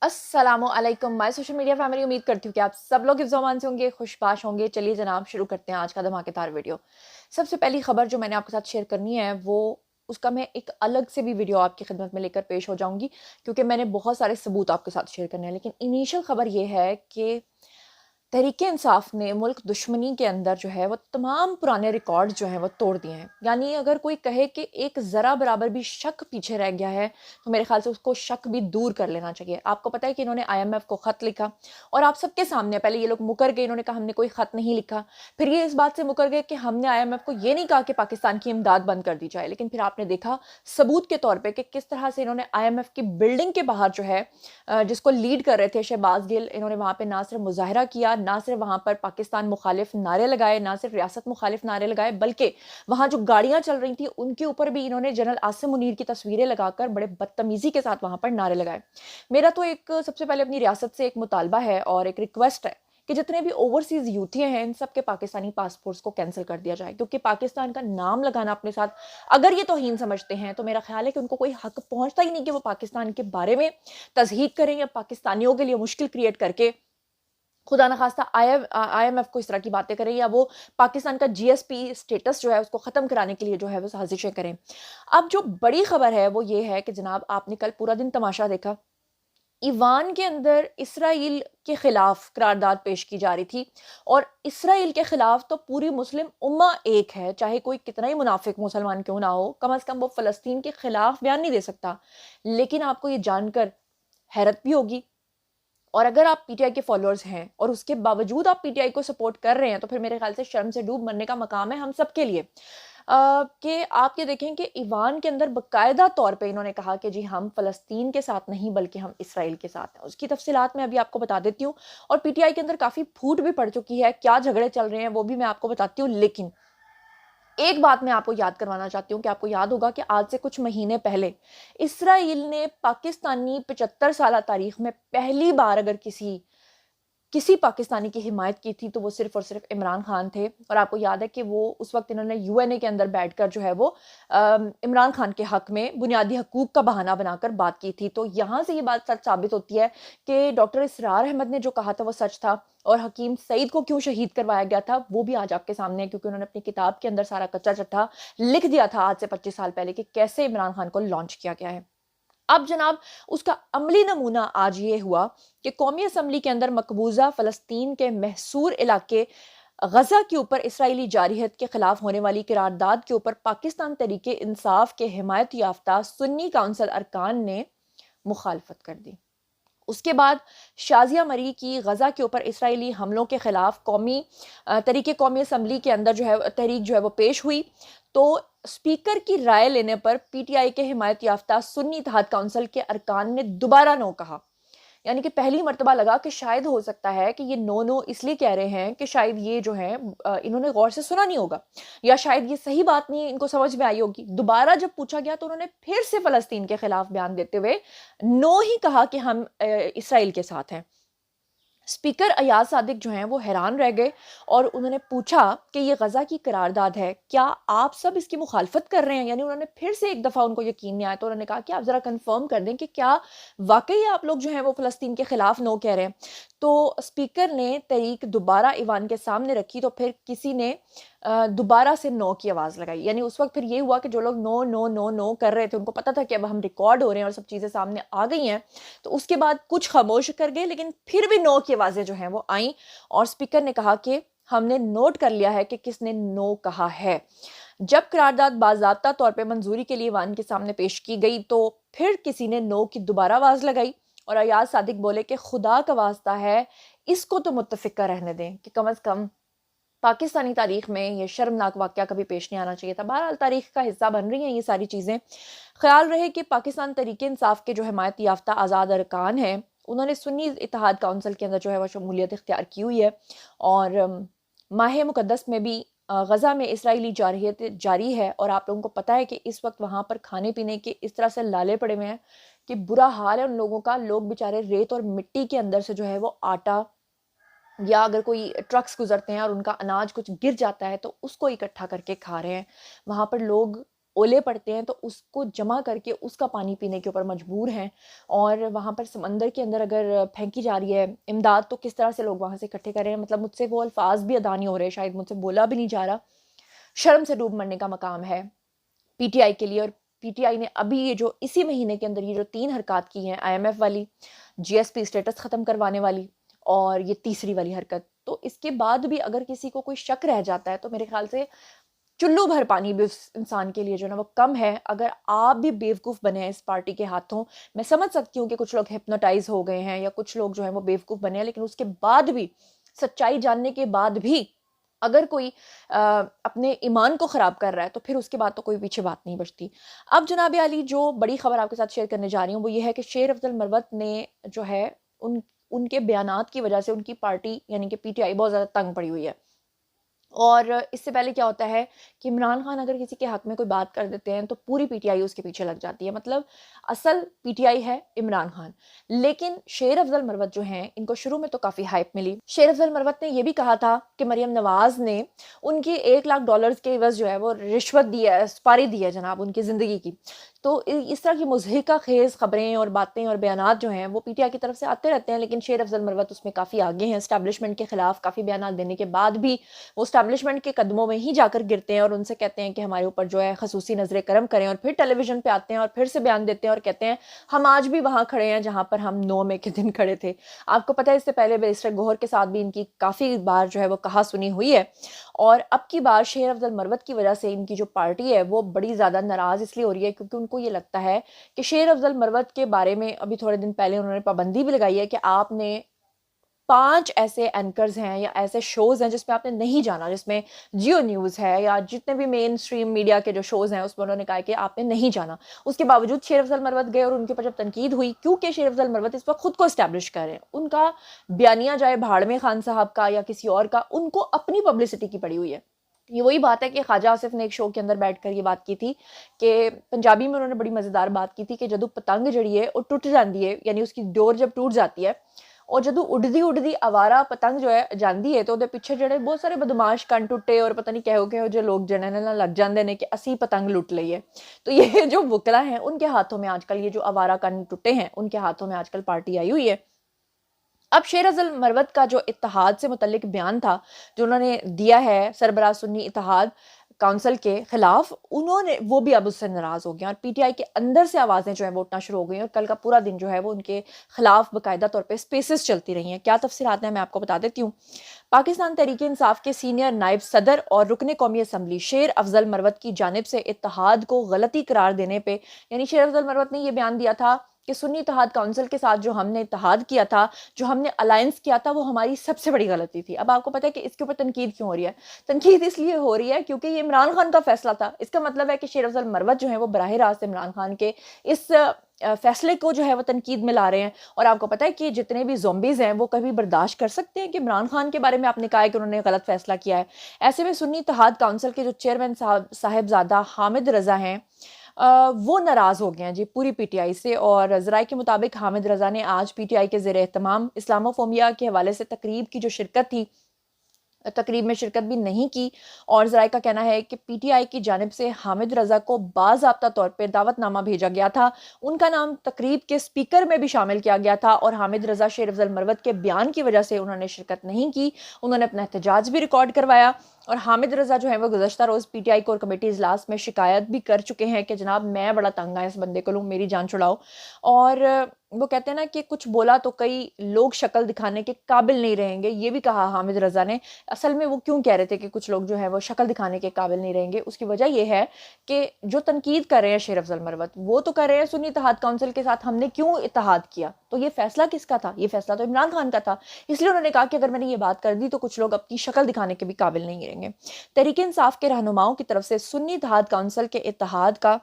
अस्सलामुअलैकुम my social media family. उम्मीद करती हूँ कि आप सब लोग हिफ्ज़-ओ-अमान से होंगे, खुशबाश होंगे। चलिए जनाब शुरू करते हैं आज का धमाकेदार वीडियो। सबसे पहली खबर जो मैंने आपके साथ शेयर करनी है वो उसका मैं एक अलग से भी वीडियो आपकी खिदमत में लेकर पेश हो जाऊँगी, क्योंकि मैंने बहुत सारे सबूत आपके साथ शेयर करने हैं। लेकिन इनिशियल खबर ये है कि तहरीक-ए-इंसाफ ने मुल्क दुश्मनी के अंदर जो है वो तमाम पुराने रिकॉर्ड जो हैं वो तोड़ दिए हैं। यानी अगर कोई कहे कि एक ज़रा बराबर भी शक पीछे रह गया है, तो मेरे ख़्याल से उसको शक भी दूर कर लेना चाहिए। आपको पता है कि इन्होंने आईएमएफ को ख़त लिखा और आप सबके सामने पहले ये लोग मुकर गए, इन्होंने कहा हमने कोई ख़त नहीं लिखा। फिर ये इस बात से मुकर गए कि हमने आईएमएफ को ये नहीं कहा कि पाकिस्तान की इमदाद बंद कर दी जाए। लेकिन फिर आपने देखा सबूत के तौर पे कि किस तरह से इन्होंने आईएमएफ की बिल्डिंग के बाहर जो है जिसको लीड कर रहे थे शहबाज गिल, इन्होंने वहाँ पे ना सिर्फ मुज़ाहरा किया, ना सिर्फ वहाँ पर पाकिस्तान मुखालिफ नारे लगाए, ना सिर्फ रियासत मुखालिफ नारे लगाए, बल्कि वहाँ जो गाड़ियाँ चल रही थी उनके ऊपर भी इन्होंने जनरल आसिम मुनीर की तस्वीरें लगाकर बड़े बदतमीजी के साथ वहाँ पर नारे लगाए। मेरा तो एक सबसे पहले अपनी रियासत से एक मुतालबा है और एक रिक्वेस्ट है कि जितने भी ओवरसीज यूथियां हैं इन सब के पाकिस्तानी पासपोर्ट्स को कैंसिल कर दिया जाए, क्योंकि पाकिस्तान का नाम लगाना अपने साथ अगर ये तौहीन समझते हैं तो मेरा ख्याल है कि उनको कोई हक पहुंचता ही नहीं कि वो पाकिस्तान के बारे में तज़हीक करें या पाकिस्तानियों के लिए मुश्किल क्रिएट करके खुदा न खास्ता आईएमएफ को इस तरह की बातें करें या वो पाकिस्तान का जीएसपी स्टेटस जो है उसको ख़त्म कराने के लिए जो है वो साजिशें करें। अब जो बड़ी खबर है वो ये है कि जनाब आपने कल पूरा दिन तमाशा देखा। ईवान के अंदर इसराइल के खिलाफ करारदाद पेश की जा रही थी और इसराइल के खिलाफ तो पूरी मुस्लिम उम्मा एक है, चाहे कोई कितना ही मुनाफिक मुसलमान क्यों ना हो, कम अज कम वो फलस्तीन के खिलाफ बयान नहीं दे सकता। लेकिन आपको ये जानकर हैरत भी होगी, और अगर आप पीटीआई के फॉलोअर्स हैं और उसके बावजूद आप पीटीआई को सपोर्ट कर रहे हैं तो फिर मेरे ख्याल से शर्म से डूब मरने का मकाम है हम सबके लिए। कि आप ये देखें कि ईवान के अंदर बकायदा तौर पे इन्होंने कहा कि जी हम फ़लस्तीन के साथ नहीं बल्कि हम इसराइल के साथ हैं। उसकी तफसीलात मैं अभी आपको बता देती हूँ और पीटीआई के अंदर काफ़ी फूट भी पड़ चुकी है, क्या झगड़े चल रहे हैं वो भी मैं आपको बताती हूँ। लेकिन एक बात मैं आपको याद करवाना चाहती हूँ कि आपको याद होगा कि आज से कुछ महीने पहले इसराइल ने पाकिस्तानी 75 साला तारीख में पहली बार अगर किसी किसी पाकिस्तानी की हिमायत की थी तो वो सिर्फ और सिर्फ इमरान खान थे। और आपको याद है कि वो उस वक्त इन्होंने यूएनए के अंदर बैठकर जो है वो इमरान खान के हक में बुनियादी हकूक का बहाना बनाकर बात की थी। तो यहाँ से ये बात सच साबित होती है कि डॉक्टर इसरार अहमद ने जो कहा था वो सच था। और हकीम सईद को क्यों शहीद करवाया गया था वो भी आज आपके सामने है, क्योंकि उन्होंने अपनी किताब के अंदर सारा कच्चा चिट्ठा लिख दिया था आज से 25 साल पहले कि कैसे इमरान खान को लॉन्च किया गया है। अब जनाब उसका अमली नमूना आज ये हुआ कि कौमी असम्बली के अंदर मकबूजा फ़लस्तीन के महसूर इलाके गजा के ऊपर इसराइली जारहियत के खिलाफ होने वाली करारदाद के ऊपर पाकिस्तान तरीके इंसाफ के हिमायत याफ्ता सुन्नी काउंसिल अरकान ने मुखालफत कर दी। उसके बाद शाजिया मरी की गजा के ऊपर इसराइली हमलों के खिलाफ तरीके कौमी असम्बली के अंदर जो है तहरीक जो है वो पेश हुई। तो स्पीकर की राय लेने पर पीटीआई के हिमायत याफ्ता सुन्नी इत्तेहाद काउंसिल के अरकान ने दोबारा नो कहा। यानी कि पहली मर्तबा लगा कि शायद हो सकता है कि ये नो नो इसलिए कह रहे हैं कि शायद ये जो है इन्होंने गौर से सुना नहीं होगा, या शायद ये सही बात नहीं इनको समझ में आई होगी। दोबारा जब पूछा गया तो उन्होंने फिर से फलस्तीन के खिलाफ बयान देते हुए नो ही कहा कि हम इसराइल के साथ हैं। स्पीकर अयाज सादिक जो हैं वो हैरान रह गए और उन्होंने पूछा कि ये गजा की करारदाद है, क्या आप सब इसकी मुखालफत कर रहे हैं? यानी उन्होंने फिर से एक दफ़ा उनको यकीन नहीं आया तो उन्होंने कहा कि आप ज़रा कंफर्म कर दें कि क्या वाकई आप लोग जो हैं वो फ़लस्तीन के खिलाफ नो कह रहे हैं। तो स्पीकर ने तहरीक दोबारा ईवान के सामने रखी तो फिर किसी ने दोबारा से नो की आवाज़ लगाई। यानी उस वक्त फिर ये हुआ कि जो लोग नो नो नो नो कर रहे थे उनको पता था कि अब हम रिकॉर्ड हो रहे हैं और सब चीज़ें सामने आ गई हैं, तो उसके बाद कुछ खामोश कर गए, लेकिन फिर भी नो की आवाज़ें जो हैं वो आईं और स्पीकर ने कहा कि हमने नोट कर लिया है कि किसने नो कहा है। जब करारदाद बाज़ाब्ता तौर पे मंजूरी के लिए ईवान के सामने पेश की गई तो फिर किसी ने नो की दोबारा आवाज़ लगाई और अयाज सादिक बोले कि खुदा का वास्ता है इसको तो मुत्तफ़िका रहने दें कि कम अज़ कम पाकिस्तानी तारीख में ये शर्मनाक वाक़या कभी पेश नहीं आना चाहिए था। बहरहाल तारीख का हिस्सा बन रही हैं ये सारी चीज़ें। ख़्याल रहे कि पाकिस्तान तहरीक इंसाफ के जो हिमायत याफ्ता आज़ाद अरकान हैं उन्होंने सुन्नी इत्तेहाद काउंसिल के अंदर जो है वो शमूलियत इख्तियार की हुई है। और माह मुक़द्दस में भी गज़ा में इसराइली जारहियत जारी है और आप लोगों को पता है कि इस वक्त वहाँ पर खाने पीने के इस तरह से लाले पड़े हुए हैं कि बुरा हाल है उन लोगों का। लोग बेचारे रेत और मिट्टी के अंदर से जो है वो आटा, या अगर कोई ट्रक्स गुजरते हैं और उनका अनाज कुछ गिर जाता है तो उसको इकट्ठा करके खा रहे हैं। वहाँ पर लोग ओले पड़ते हैं तो उसको जमा करके उसका पानी पीने के ऊपर मजबूर हैं। और वहाँ पर समंदर के अंदर अगर फेंकी जा रही है इमदाद तो किस तरह से लोग वहाँ से इकट्ठे कर रहे हैं, मतलब मुझसे वो अल्फाज भी अदा नहीं हो रहे, शायद मुझसे बोला भी नहीं जा रहा। शर्म से डूब मरने का मकाम है पीटीआई के लिए। और पीटीआई ने अभी ये जो इसी महीने के अंदर ये जो 3 हरकत की हैं, आईएमएफ वाली, जीएसपी स्टेटस ख़त्म करवाने वाली और ये तीसरी वाली हरकत, तो इसके बाद भी अगर किसी को कोई शक रह जाता है तो मेरे ख्याल से चुल्लू भर पानी भी उस इंसान के लिए जो है ना वो कम है। अगर आप भी बेवकूफ़ बने हैं इस पार्टी के हाथों, मैं समझ सकती हूँ कि कुछ लोग हिप्नोटाइज हो गए हैं या कुछ लोग जो है वो बेवकूफ़ बने हैं, लेकिन उसके बाद भी, सच्चाई जानने के बाद भी अगर कोई अपने ईमान को ख़राब कर रहा है तो फिर उसके बाद तो कोई पीछे बात नहीं बचती। अब जनाब आली जो बड़ी खबर आपके साथ शेयर करने जा रही हूँ वो ये है कि शेर अफजल मरवत ने जो है उनके बयानात की वजह से उनकी पार्टी यानी कि पीटीआई बहुत ज़्यादा तंग पड़ी हुई है। और इससे पहले क्या होता है कि इमरान खान अगर किसी के हक में कोई बात कर देते हैं तो पूरी पीटीआई उसके पीछे लग जाती है, मतलब असल पीटीआई है इमरान खान। लेकिन शेर अफजल मरवत जो हैं इनको शुरू में तो काफ़ी हाइप मिली। शेर अफजल मरवत ने यह भी कहा था कि मरियम नवाज ने उनकी $1 लाख के एवज जो है वो रिश्वत दी है, सुपारी दी है जनाब उनकी ज़िंदगी की। तो इस तरह की मुज़हिका खेज़ खबरें और बातें और बयानात जो हैं वो पीटीआई की तरफ से आते रहते हैं, लेकिन शेर अफजल मरवत उसमें काफ़ी आगे हैं। एस्टैब्लिशमेंट के खिलाफ काफ़ी बयानात देने के बाद भी वो एस्टैब्लिशमेंट के कदमों में ही जाकर गिरते हैं और उनसे कहते हैं कि हमारे ऊपर जो है खसूसी नजर करम करें, और फिर टेलीविजन पे आते हैं और फिर से बयान देते हैं और कहते हैं हम आज भी वहां खड़े हैं जहां पर हम 9 मई के दिन खड़े थे। आपको पता है इससे पहले बैरिस्टर गौहर के साथ भी इनकी काफ़ी बार जो है वो कहा सुनी हुई है। और अब की बार शेर अफजल मरवत की वजह से इनकी जो पार्टी है वो बड़ी ज़्यादा नाराज़ इसलिए हो रही है क्योंकि उनको ये लगता है कि शेर अफजल मरवत के बारे में अभी थोड़े दिन पहले उन्होंने पाबंदी भी लगाई है कि आपने 5 ऐसे एंकर्स हैं या ऐसे शोज़ हैं जिसमें आपने नहीं जाना, जिसमें जियो न्यूज़ है या जितने भी मेन स्ट्रीम मीडिया के जो शोज़ हैं उसमें उन्होंने कहा कि आपने नहीं जाना। उसके बावजूद शेर अफजल मरवत गए और उनके ऊपर जब तनकीद हुई, क्योंकि शेर अफजल मरवत इस वक्त खुद को इस्टेब्लिश कर रहे हैं, उनका बयानिया जाए भाड़ में खान साहब का या किसी और का, उनको अपनी पब्लिसिटी की पड़ी हुई है। ये वही बात है कि ख्वाजा आसिफ ने एक शो के अंदर बैठकर ये बात की थी कि पंजाबी में उन्होंने बड़ी मज़ेदार बात की थी कि जदों पतंग जड़ी है और टूट जाती है, यानी उसकी डोर जब टूट जाती है और जदों उड़दी उड़दी आवारा पतंग जो है जाती है तो उहदे पिछे जड़े बहुत सारे बदमाश कन टुटे और पता नहीं कहो जो लोग जने ना लग जाते हैं कि असी पतंग लुट लीए। तो ये जो वकला हैं उनके हाथों में आजकल ये जो आवारा कन टुटे हैं उनके हाथों में आजकल पार्टी आई हुई है। अब शेर अफजल मरवत का जो इत्तेहाद से मुतल्लिक बयान था जो उन्होंने दिया है सरबराह सुन्नी इत्तेहाद काउंसिल के खिलाफ, उन्होंने वो भी अब उससे नाराज हो गए और पीटीआई के अंदर से आवाज़ें जो है वो उठना शुरू हो गई और कल का पूरा दिन जो है वो उनके खिलाफ बाकायदा तौर पे स्पेसेस चलती रही हैं। क्या तफसीलात हैं मैं आपको बता देती हूँ। पाकिस्तान तहरीक इंसाफ के सीनियर नायब सदर और रुकने कौमी असम्बली शेर अफजल मरवत की जानिब से इत्तेहाद को गलती करार देने पर, यानी शेर अफजल मरवत ने यह बयान दिया था कि सुन्नी इत्तेहाद काउंसिल के साथ जो हमने इत्तेहाद किया था, जो हमने अलायंस किया था, वो हमारी सबसे बड़ी गलती थी। अब आपको पता है कि इसके ऊपर तनकीद क्यों हो रही है? तनकीद इसलिए हो रही है क्योंकि ये इमरान खान का फैसला था। इसका मतलब है कि शेर अफजल मरवत जो है वो बराह रास्त इमरान खान के इस फैसले को जो है वो तनकीद में ला रहे हैं। और आपको पता है कि जितने भी ज़ोंबीज़ हैं वो कभी बर्दाश्त कर सकते हैं कि इमरान खान के बारे में आपने कहा है कि उन्होंने गलत फैसला किया है? ऐसे में सुन्नी इत्तेहाद काउंसिल के जो चेयरमैन साहिबजादा हामिद रज़ा हैं, वो नाराज़ हो गए हैं जी पूरी पीटीआई से। और ज़राए के मुताबिक हामिद रज़ा ने आज पीटीआई के ज़ेरे एहतमाम इस्लामोफोबिया के हवाले से तकरीब की जो शिरकत थी, तकरीब में शिरकत भी नहीं की। और ज़राए का कहना है कि पीटीआई की जानिब से हामिद रज़ा को बाज़ाब्ता तौर पर दावतनामा भेजा गया था, उनका नाम तकरीब के स्पीकर में भी शामिल किया गया था और हामिद रज़ा शेर अफजल मरवत के बयान की वजह से उन्होंने शिरकत नहीं की। उन्होंने अपना एहतजाज भी रिकॉर्ड करवाया और हामिद रज़ा जो है वो गुज़श्ता रोज़ पीटीआई कोर कमेटी इजलास में शिकायत भी कर चुके हैं कि जनाब मैं बड़ा तंग आया इस बंदे को, मेरी जान छुड़ाओ। और वो कहते हैं ना कि कुछ बोला तो कई लोग शक्ल दिखाने के काबिल नहीं रहेंगे, ये भी कहा हामिद रज़ा ने। असल में वो क्यों कह रहे थे कि कुछ लोग जो है वो शक्ल दिखाने के काबिल नहीं रहेंगे, उसकी वजह यह है कि जो तनकीद कर रहे हैं शेर अफजल मरवत वो तो कर रहे हैं सुन्नी इत्तेहाद काउंसिल के साथ हमने क्यों इत्तेहाद किया, तो ये फैसला किसका था? ये फैसला तो इमरान खान का था। इसलिए उन्होंने कहा कि अगर मैंने ये बात कर दी तो कुछ लोग अपनी शक्ल दिखाने के भी काबिल नहीं रहेंगे। तहरीक इंसाफ के रहनुमाओं की तरफ से सुन्नी इत्तेहाद काउंसिल के इत्तेहाद का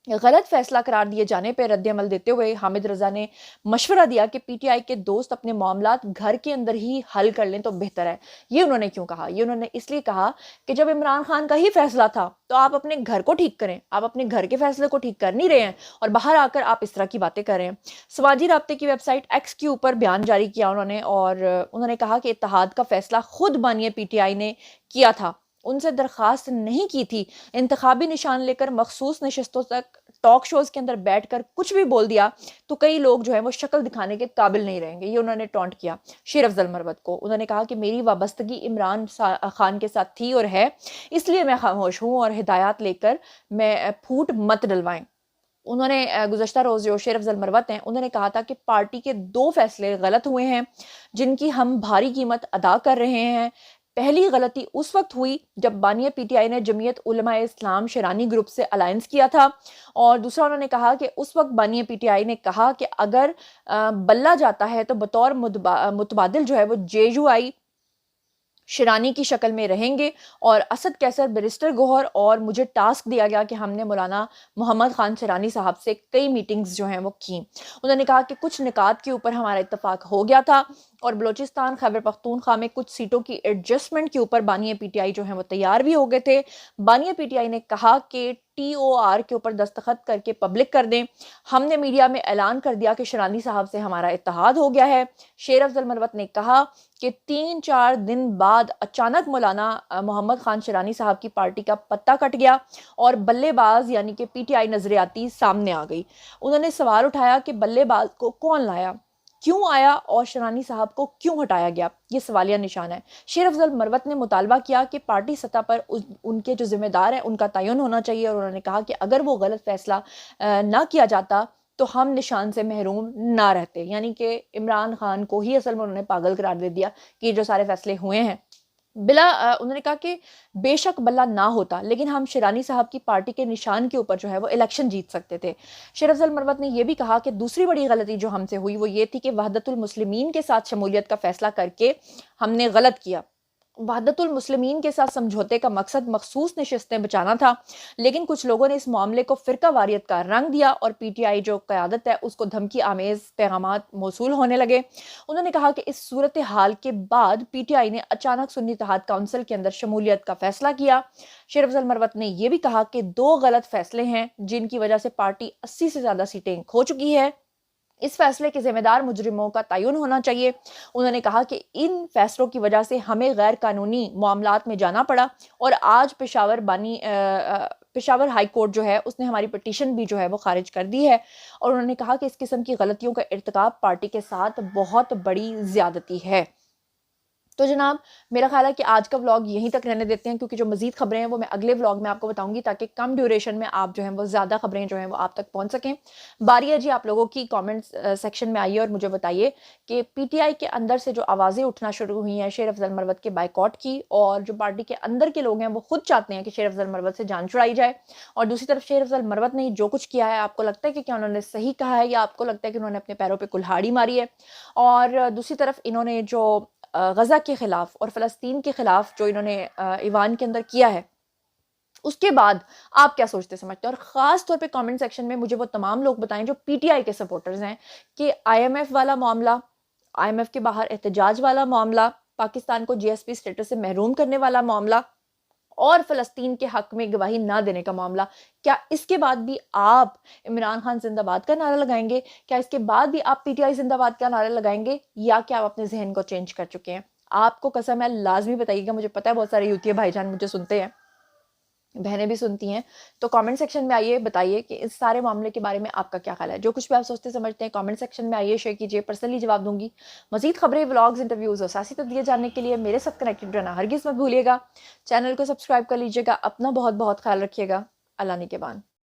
गलत फैसला करार दिए जाने पर रद्द-ए-अमल देते हुए हामिद रज़ा ने मशवरा दिया कि पीटीआई के दोस्त अपने मामलात घर के अंदर ही हल कर लें तो बेहतर है। ये उन्होंने क्यों कहा? ये उन्होंने इसलिए कहा कि जब इमरान खान का ही फैसला था तो आप अपने घर को ठीक करें, आप अपने घर के फैसले को ठीक कर नहीं रहे हैं और बाहर आकर आप इस तरह की बातें कर रहे हैं। समाजी राब्ते की वेबसाइट एक्स के ऊपर बयान जारी किया उन्होंने और उन्होंने कहा कि इत्तेहाद का फैसला खुद बानिए पीटीआई ने किया था उनसे दरख्वास्त नहीं की थी, इंतखाबी निशान लेकर मखसूस नशस्तों तक टॉक शोज के अंदर बैठकर कुछ भी बोल दिया तो कई लोग जो है वो शक्ल दिखाने के काबिल नहीं रहेंगे। ये उन्होंने टॉन्ट किया शेर अफजल मरवत को। उन्होंने कहा कि मेरी वाबस्तगी इमरान खान के साथ थी और है, इसलिए मैं खामोश हूँ और हिदायत लेकर मैं फूट मत डलवाएं। उन्होंने गुज़श्ता रोज़ जो शेर अफजल मरवत हैं उन्होंने कहा था कि पार्टी के 2 फैसले गलत हुए हैं जिनकी हम भारी कीमत अदा कर रहे हैं। पहली गलती उस वक्त हुई जब बानिया पीटीआई ने जमीयत उलमा इस्लाम शरानी ग्रुप से अलायंस किया था, और दूसरा उन्होंने कहा कि उस वक्त बानिया पीटीआई ने कहा कि अगर बल्ला जाता है तो बतौर मुतबादिल जो है वो जेयूआई शिरानी की शक्ल में रहेंगे। और असद कैसर, बैरिस्टर गौहर और मुझे टास्क दिया गया कि हमने मौलाना मोहम्मद खान शिरानी साहब से कई मीटिंग्स जो हैं वो की। उन्होंने कहा कि कुछ निकात के ऊपर हमारा इत्तेफाक हो गया था और बलोचिस्तान खैबर पख्तूनख्वा में कुछ सीटों की एडजस्टमेंट के ऊपर बानिया पीटीआई जो है वो तैयार भी हो गए थे। बानिया पीटीआई ने कहा कि टीओआर के ऊपर दस्तखत करके पब्लिक कर दें। हमने मीडिया में ऐलान कर दिया कि शिरानी साहब से हमारा इत्तेहाद हो गया है। शेर अफजल मरवत ने कहा कि 3-4 दिन बाद अचानक मौलाना मोहम्मद खान शिरानी साहब की पार्टी का पत्ता कट गया और बल्लेबाज यानी कि पीटीआई नजरियाती सामने आ गई। उन्होंने सवाल उठाया कि बल्लेबाज को कौन लाया, क्यों आया और शिरानी साहब को क्यों हटाया गया, ये सवालिया निशान है। शेर अफजल मरवत ने मुतालबा किया कि पार्टी सतह पर उनके जो जिम्मेदार हैं उनका तयन होना चाहिए, और उन्होंने कहा कि अगर वो गलत फैसला ना किया जाता तो हम निशान से महरूम ना रहते। यानी कि इमरान खान को ही असल में उन्होंने पागल करार दे दिया कि जो सारे फैसले हुए हैं उन्होंने कहा कि बेशक बल्ला ना होता लेकिन हम शिरानी साहब की पार्टी के निशान के ऊपर जो है वो इलेक्शन जीत सकते थे। शेर अफजल मरवत ने यह भी कहा कि दूसरी बड़ी गलती जो हमसे हुई वो ये थी कि वहदतुल मुस्लिमीन के साथ शमूलियत का फैसला करके हमने गलत किया। वहदतुल मुस्लिमीन के साथ समझौते का मकसद मखसूस नशिस्तें बचाना था, लेकिन कुछ लोगों ने इस मामले को फिरका वारियत का रंग दिया और पीटीआई जो क़यादत है उसको धमकी आमेज पैगामात मौसूल होने लगे। उन्होंने कहा कि इस सूरत हाल के बाद पीटीआई ने अचानक सुन्नी इत्तेहाद काउंसिल के अंदर शमूलियत का फैसला किया। शेर अफजल मरवत ने यह भी कहा कि 2 गलत फैसले हैं जिनकी वजह से पार्टी 80 से ज्यादा सीटें खो चुकी है। इस फैसले के जिम्मेदार मुजरिमों का तयन होना चाहिए। उन्होंने कहा कि इन फैसलों की वजह से हमें गैर कानूनी मामलात में जाना पड़ा और आज पेशावर हाई कोर्ट जो है उसने हमारी पिटीशन भी जो है वो खारिज कर दी है। और उन्होंने कहा कि इस किस्म की गलतियों का इर्तिकाब पार्टी के साथ बहुत बड़ी ज्यादती है। तो जनाब मेरा ख्याल है कि आज का व्लॉग यहीं तक रहने देते हैं, क्योंकि जो मजीद खबरें हैं वो मैं अगले व्लॉग में आपको बताऊंगी ताकि कम ड्यूरेशन में आप जो है वो ज़्यादा खबरें जो हैं वो आप तक पहुंच सकें। बारी है जी आप लोगों की कमेंट सेक्शन में आइए और मुझे बताइए कि पीटीआई के अंदर से जो आवाज़ें उठना शुरू हुई हैं शेर अफजल मरवत के बाइकआउट की, और जो पार्टी के अंदर के लोग हैं वो खुद चाहते हैं कि शेर अफजल मरवत से जान छुड़ाई जाए, और दूसरी तरफ शेर अफजल मरवत ने जो कुछ किया है आपको लगता है कि क्या उन्होंने सही कहा है या आपको लगता है कि उन्होंने अपने पैरों पर कुल्हाड़ी मारी है। और दूसरी तरफ इन्होंने जो गज़ा के ख़िलाफ़ और फ़लस्तीन के ख़िलाफ़ जो इन्होंने ईवान के अंदर किया है उसके बाद आप क्या सोचते समझते हैं। और ख़ास तौर पे कमेंट सेक्शन में मुझे वो तमाम लोग बताएं जो पीटीआई के सपोर्टर्स हैं कि आईएमएफ वाला मामला, आईएमएफ के बाहर एहतजाज वाला मामला, पाकिस्तान को जीएसपी स्टेटस से महरूम करने वाला मामला और फ़लस्तीन के हक में गवाही ना देने का मामला, क्या इसके बाद भी आप इमरान खान जिंदाबाद का नारा लगाएंगे? क्या इसके बाद भी आप पीटीआई जिंदाबाद का नारा लगाएंगे, या क्या आप अपने जहन को चेंज कर चुके हैं? आपको कसम है लाजमी बताइएगा। मुझे पता है बहुत सारे यूट्यूब भाईजान मुझे सुनते हैं, बहनें भी सुनती हैं, तो कमेंट सेक्शन में आइए बताइए कि इस सारे मामले के बारे में आपका क्या ख्याल है। जो कुछ भी आप सोचते समझते हैं कमेंट सेक्शन में आइए, शेयर कीजिए, पर्सनली जवाब दूंगी। मजीद खबरें, व्लॉग्स, इंटरव्यूज़ और सियासी तस्वीरें जानने के लिए मेरे साथ कनेक्टेड रहना हरगिज़ मत भूलिएगा। चैनल को सब्सक्राइब कर लीजिएगा। अपना बहुत बहुत ख्याल रखिएगा। अल्लाह निगहबान।